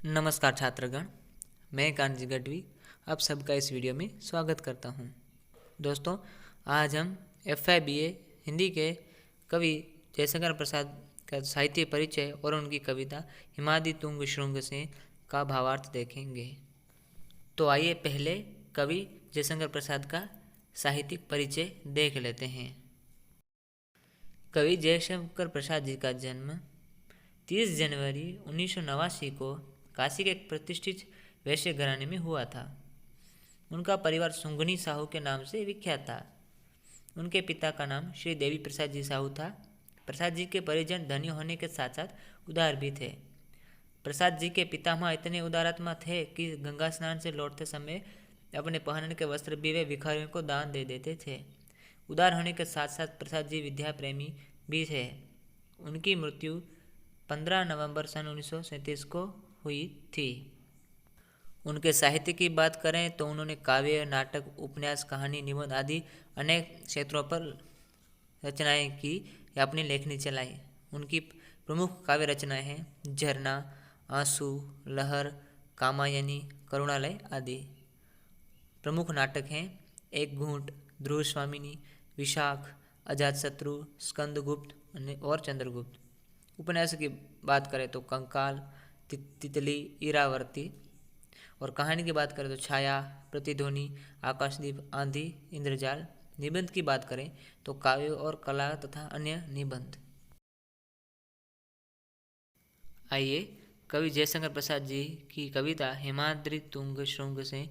नमस्कार छात्रगण, मैं कांजी गढ़वी आप सबका इस वीडियो में स्वागत करता हूं। दोस्तों, आज हम FIBA हिंदी के कवि जयशंकर प्रसाद का साहित्य परिचय और उनकी कविता हिमाद्रि तुंग श्रृंग से का भावार्थ देखेंगे। तो आइए पहले कवि जयशंकर प्रसाद का साहित्यिक परिचय देख लेते हैं। कवि जयशंकर प्रसाद जी का जन्म 30 जनवरी 1989 को काशी के एक प्रतिष्ठित वैश्य घराने में हुआ था। उनका परिवार सुंगनी साहू के नाम से विख्यात था। उनके पिता का नाम श्री देवी प्रसाद जी साहू था। प्रसाद जी के परिजन धनी होने के साथ साथ उदार भी थे। प्रसाद जी के पितामह इतने उदारात्मा थे कि गंगा स्नान से लौटते समय अपने पहनने के वस्त्र भी वे भिखारियों को दान दे देते थे। उदार होने के साथ साथ प्रसाद जी विद्या प्रेमी भी थे। उनकी मृत्यु 15 नवंबर सन 1937 को हुई थी। उनके साहित्य की बात करें तो उन्होंने काव्य, नाटक, उपन्यास, कहानी, निबंध आदि अनेक क्षेत्रों पर रचनाएं की या अपनी लेखनी चलाई। उनकी प्रमुख काव्य रचनाएं हैं झरना, आंसू, लहर, कामायनी, करुणालय आदि। प्रमुख नाटक हैं एक घूंट, ध्रुव स्वामिनी, विशाख, अजातशत्रु, स्कंदगुप्त और चंद्रगुप्त। उपन्यास की बात करें तो कंकाल, तितली, इरावती। और कहानी की बात करें तो छाया, प्रतिध्वनि, आकाशदीप, आंधी, इंद्रजाल। निबंध की बात करें तो काव्य और कला तथा अन्य निबंध। आइए कवि जयशंकर प्रसाद जी की कविता हिमाद्रि तुंग श्रृंग से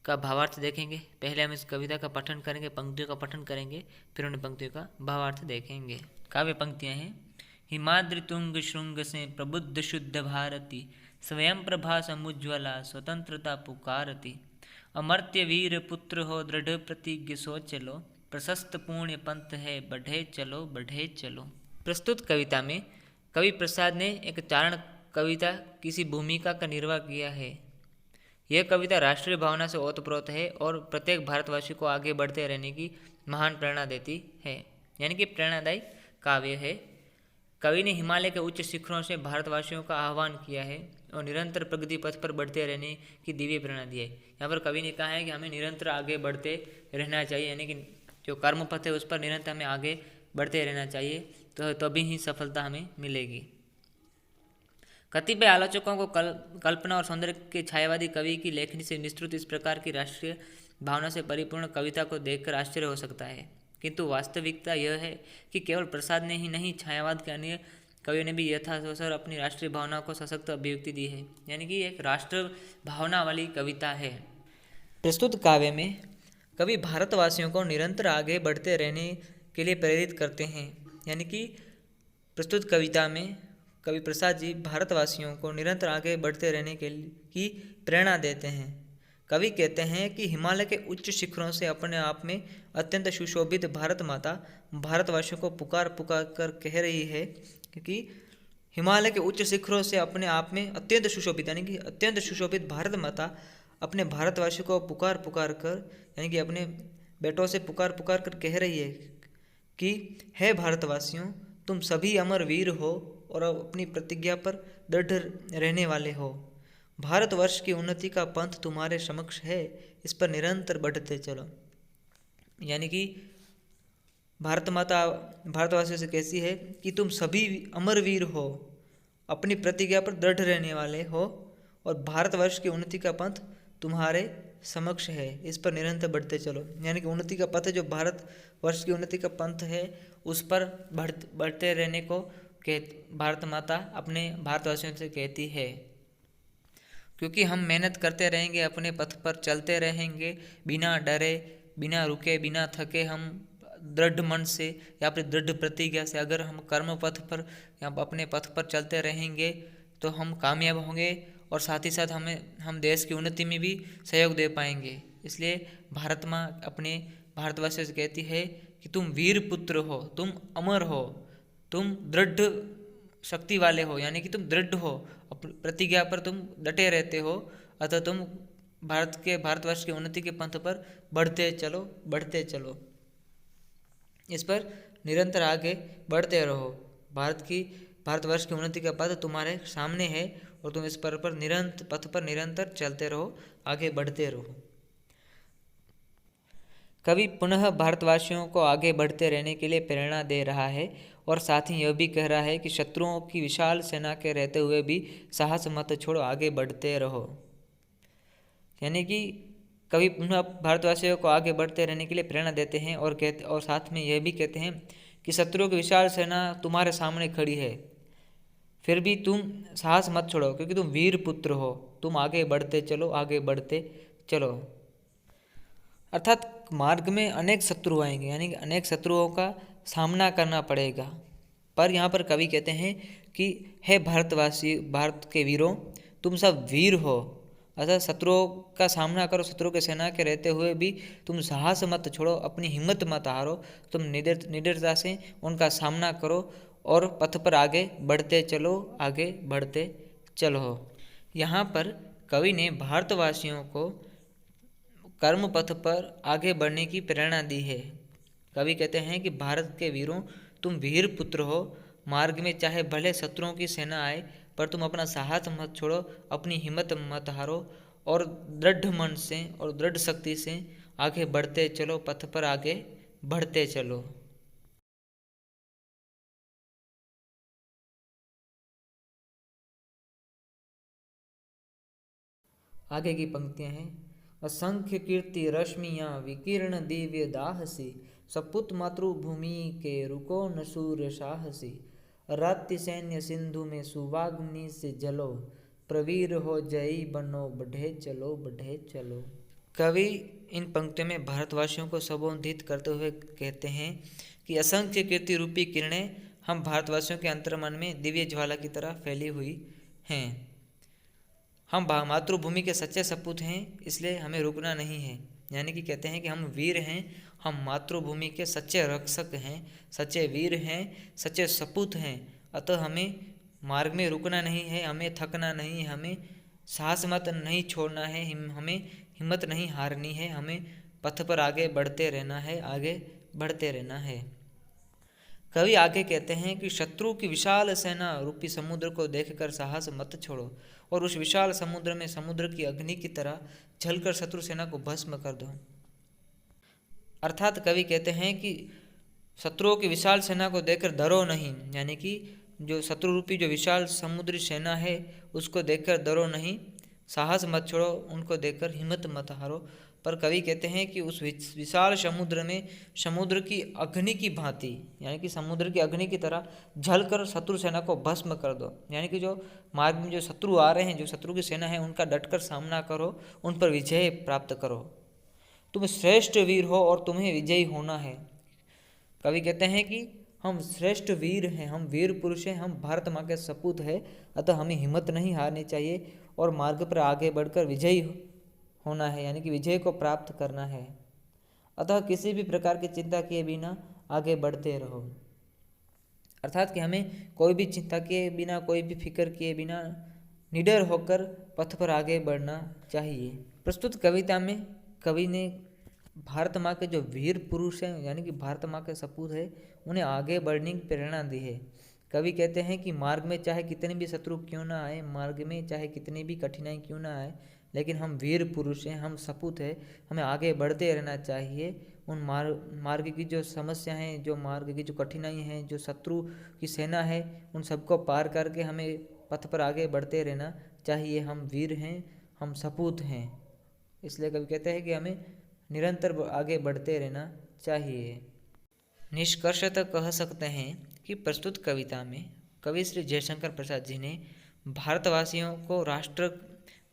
का भावार्थ देखेंगे। पहले हम इस कविता का पठन करेंगे, पंक्तियों का पठन करेंगे, फिर उन पंक्तियों का भावार्थ देखेंगे। काव्य पंक्तियां हैं। हिमाद्रि तुंग श्रृंग से प्रबुद्ध शुद्ध भारती, स्वयं प्रभा समुज्ज्वला स्वतंत्रता पुकारती। अमर्त्य वीर पुत्र हो दृढ़ प्रतिज्ञ सो चलो, प्रशस्त पुण्य पंथ है बढ़े चलो बढ़े चलो। प्रस्तुत कविता में कवि प्रसाद ने एक चारण कविता किसी भूमिका का निर्वाह किया है। यह कविता राष्ट्रीय भावना से ओतप्रोत है और प्रत्येक भारतवासी को आगे बढ़ते रहने की महान प्रेरणा देती है, यानी कि प्रेरणादायी काव्य है। कवि ने हिमालय के उच्च शिखरों से भारतवासियों का आह्वान किया है और निरंतर प्रगति पथ पर बढ़ते रहने की दिव्य प्रेरणा दी है। यहाँ पर कवि ने कहा है कि हमें निरंतर आगे बढ़ते रहना चाहिए, यानी कि जो कर्म पथ है उस पर निरंतर हमें आगे बढ़ते रहना चाहिए, तो तभी ही सफलता हमें मिलेगी। कतिपय आलोचकों को कल्पना और सौंदर्य के छायावादी कवि की लेखनी से निस्तृत इस प्रकार की राष्ट्रीय भावना से परिपूर्ण कविता को देखकर आश्चर्य हो सकता है, किंतु वास्तविकता यह है कि केवल प्रसाद ने ही नहीं, छायावाद के अन्य कवियों ने भी यथावसर अपनी राष्ट्रीय भावना को सशक्त अभिव्यक्ति दी है, यानी कि एक राष्ट्र भावना वाली कविता है। प्रस्तुत काव्य में कवि भारतवासियों को निरंतर आगे बढ़ते रहने के लिए प्रेरित करते हैं, यानी कि प्रस्तुत कविता में कवि प्रसाद जी भारतवासियों को निरंतर आगे बढ़ते रहने की प्रेरणा देते हैं। कवि कहते हैं कि हिमालय के उच्च शिखरों से अपने आप में अत्यंत सुशोभित भारत माता भारतवासियों को पुकार पुकार कर कह रही है कि हिमालय के उच्च शिखरों से अपने आप में अत्यंत सुशोभित, यानी कि अत्यंत सुशोभित भारत माता अपने भारतवासियों को पुकार पुकार कर, यानी कि अपने बेटों से पुकार पुकार कर कह रही है कि हे भारतवासियों, तुम सभी अमर वीर हो और अपनी प्रतिज्ञा पर दृढ़ रहने वाले हो। भारतवर्ष की उन्नति का पंथ तुम्हारे समक्ष है, इस पर निरंतर बढ़ते चलो। यानी कि भारत माता भारतवासियों से कहती है कि तुम सभी अमरवीर हो, अपनी प्रतिज्ञा पर दृढ़ रहने वाले हो और भारतवर्ष की उन्नति का पंथ तुम्हारे समक्ष है, इस पर निरंतर बढ़ते चलो। यानी कि उन्नति का पथ, जो भारतवर्ष की उन्नति का पंथ है, उस पर बढ़ते रहने को भारत माता अपने भारतवासियों से कहती है। क्योंकि हम मेहनत करते रहेंगे, अपने पथ पर चलते रहेंगे, बिना डरे, बिना रुके, बिना थके, हम दृढ़ मन से या फिर दृढ़ प्रतिज्ञा से अगर हम कर्म पथ पर या अपने पथ पर चलते रहेंगे तो हम कामयाब होंगे और साथ ही साथ हम देश की उन्नति में भी सहयोग दे पाएंगे। इसलिए भारत माँ अपने भारतवासियों से कहती है कि तुम वीर पुत्र हो, तुम अमर हो, तुम दृढ़ शक्ति वाले हो, यानी कि तुम दृढ़ हो, प्रतिज्ञा पर तुम डटे रहते हो, अतः तुम भारतवर्ष की उन्नति के पंथ पर बढ़ते चलो बढ़ते चलो, इस पर निरंतर आगे बढ़ते रहो। भारतवर्ष की उन्नति का पथ तुम्हारे सामने है, और तुम इस पथ पर निरंतर चलते रहो, आगे बढ़ते रहो। कवि पुनः भारतवासियों को आगे बढ़ते रहने के लिए प्रेरणा दे रहा है और साथ ही यह भी कह रहा है कि शत्रुओं की विशाल सेना के रहते हुए भी साहस मत छोड़ो, आगे बढ़ते रहो। यानी कि कवि पुनः भारतवासियों को आगे बढ़ते रहने के लिए प्रेरणा देते हैं और साथ में यह भी कहते हैं कि शत्रुओं की विशाल सेना तुम्हारे सामने खड़ी है, फिर भी तुम साहस मत छोड़ो, क्योंकि तुम वीर पुत्र हो, तुम आगे बढ़ते चलो, आगे बढ़ते चलो। अर्थात मार्ग में अनेक शत्रु आएंगे, यानी कि अनेक शत्रुओं का सामना करना पड़ेगा। पर यहाँ पर कवि कहते हैं कि हे भारतवासी, भारत के वीरों, तुम सब वीर हो, अतः शत्रुओं का सामना करो, शत्रु के सेना के रहते हुए भी तुम साहस मत छोड़ो, अपनी हिम्मत मत हारो, तुम निडरता से उनका सामना करो और पथ पर आगे बढ़ते चलो, आगे बढ़ते चलो। यहाँ पर कवि ने भारतवासियों को कर्म पथ पर आगे बढ़ने की प्रेरणा दी है। कवि कहते हैं कि भारत के वीरों, तुम वीर पुत्र हो, मार्ग में चाहे भले शत्रुओं की सेना आए, पर तुम अपना साहस मत छोड़ो, अपनी हिम्मत मत हारो और दृढ़ मन से और दृढ़ शक्ति से आगे बढ़ते चलो, पथ पर आगे बढ़ते चलो। आगे की पंक्तियां हैं, असंख्य कीर्ति रश्मियाँ विकीर्ण दिव्य दाहसी, सपुत मातृभूमि के रुको न सूर्य साहसी, रात्रि सैन्य सिंधु में सुवाग्नि से जलो, प्रवीर हो जयी बनो बढ़े चलो, बढ़े चलो। कवि इन पंक्तियों में भारतवासियों को संबोधित करते हुए कहते हैं कि असंख्य कीर्ति रूपी किरणें हम भारतवासियों के अंतर्मन में दिव्य ज्वाला की तरह फैली हुई हैं। हम मातृभूमि के सच्चे सपूत हैं, इसलिए हमें रुकना नहीं है। यानी कि कहते हैं कि हम वीर हैं, हम मातृभूमि के सच्चे रक्षक हैं, सच्चे वीर हैं, सच्चे सपूत हैं, अतः हमें मार्ग में रुकना नहीं है, हमें थकना नहीं है, हमें साहस मत नहीं छोड़ना है, हमें हिम्मत नहीं हारनी है, हमें पथ पर आगे बढ़ते रहना है, आगे बढ़ते रहना है। कवि आगे कहते हैं कि शत्रु की विशाल सेना रूपी समुद्र को देखकर साहस मत छोड़ो और उस विशाल समुद्र में समुद्र की अग्नि की तरह जलकर शत्रु सेना को भस्म कर दो। अर्थात कवि कहते हैं कि शत्रुओं की विशाल सेना को देखकर डरो नहीं, यानी कि जो शत्रु रूपी जो विशाल समुद्री सेना है उसको देखकर डरो नहीं, साहस मत छोड़ो, उनको देखकर हिम्मत मत हारो। पर कवि कहते हैं कि उस विशाल समुद्र में समुद्र की अग्नि की भांति, यानी कि समुद्र की अग्नि की तरह जलकर शत्रु सेना को भस्म कर दो। यानी कि जो मार्ग में जो शत्रु आ रहे हैं, जो शत्रु की सेना है, उनका डटकर सामना करो, उन पर विजय प्राप्त करो। तुम श्रेष्ठ वीर हो और तुम्हें विजयी होना है। कवि कहते हैं कि हम श्रेष्ठ वीर हैं, हम वीर पुरुष हैं, हम भारत माँ के सपूत हैं, अतः हमें हिम्मत नहीं हारनी चाहिए और मार्ग पर आगे बढ़कर विजयी होना है, यानी कि विजय को प्राप्त करना है। अतः किसी भी प्रकार की चिंता किए बिना आगे बढ़ते रहो। अर्थात कि हमें कोई भी चिंता किए बिना, कोई भी फिक्र किए बिना निडर होकर पथ पर आगे बढ़ना चाहिए। प्रस्तुत कविता में कवि ने भारत माँ के जो वीर पुरुष हैं, यानी कि भारत माँ के सपूत है, उन्हें आगे बढ़ने की प्रेरणा दी है। कवि कहते हैं कि मार्ग में चाहे कितने भी शत्रु क्यों ना आए, मार्ग में चाहे कितनी भी कठिनाई क्यों ना आए, लेकिन हम वीर पुरुष हैं, हम सपूत हैं, हमें आगे बढ़ते रहना चाहिए। उन मार्ग की जो समस्या हैं, जो मार्ग की जो कठिनाई हैं, जो शत्रु की सेना है, उन सबको पार करके हमें पथ पर आगे बढ़ते रहना चाहिए। हम वीर हैं, हम सपूत हैं, इसलिए कवि कहते हैं कि हमें निरंतर आगे बढ़ते रहना चाहिए। निष्कर्षतः कह सकते हैं कि प्रस्तुत कविता में कवि श्री जयशंकर प्रसाद जी ने भारतवासियों को राष्ट्र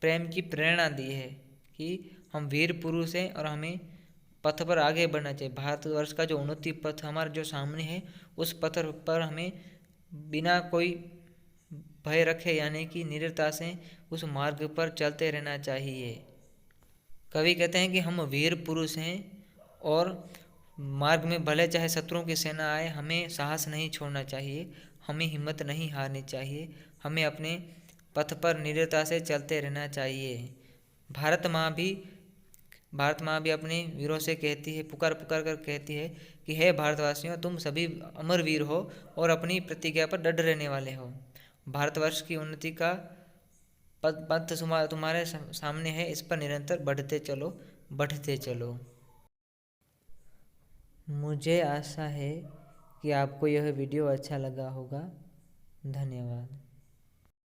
प्रेम की प्रेरणा दी है कि हम वीर पुरुष हैं और हमें पथ पर आगे बढ़ना चाहिए। भारतवर्ष का जो उन्नति पथ हमारे जो सामने है, उस पथ पर हमें बिना कोई भय रखे, यानी कि निडरता से उस मार्ग पर चलते रहना चाहिए। कवि कहते हैं कि हम वीर पुरुष हैं और मार्ग में भले चाहे शत्रुओं की सेना आए, हमें साहस नहीं छोड़ना चाहिए, हमें हिम्मत नहीं हारनी चाहिए, हमें अपने पथ पर निडरता से चलते रहना चाहिए। भारत माँ भी अपने वीरों से कहती है, पुकार पुकार कर कहती है कि हे भारतवासियों, तुम सभी अमर वीर हो और अपनी प्रतिज्ञा पर डट रहने वाले हो। भारतवर्ष की उन्नति का पथ तुम्हारे सामने है, इस पर निरंतर बढ़ते चलो, बढ़ते चलो। मुझे आशा है कि आपको यह वीडियो अच्छा लगा होगा। धन्यवाद।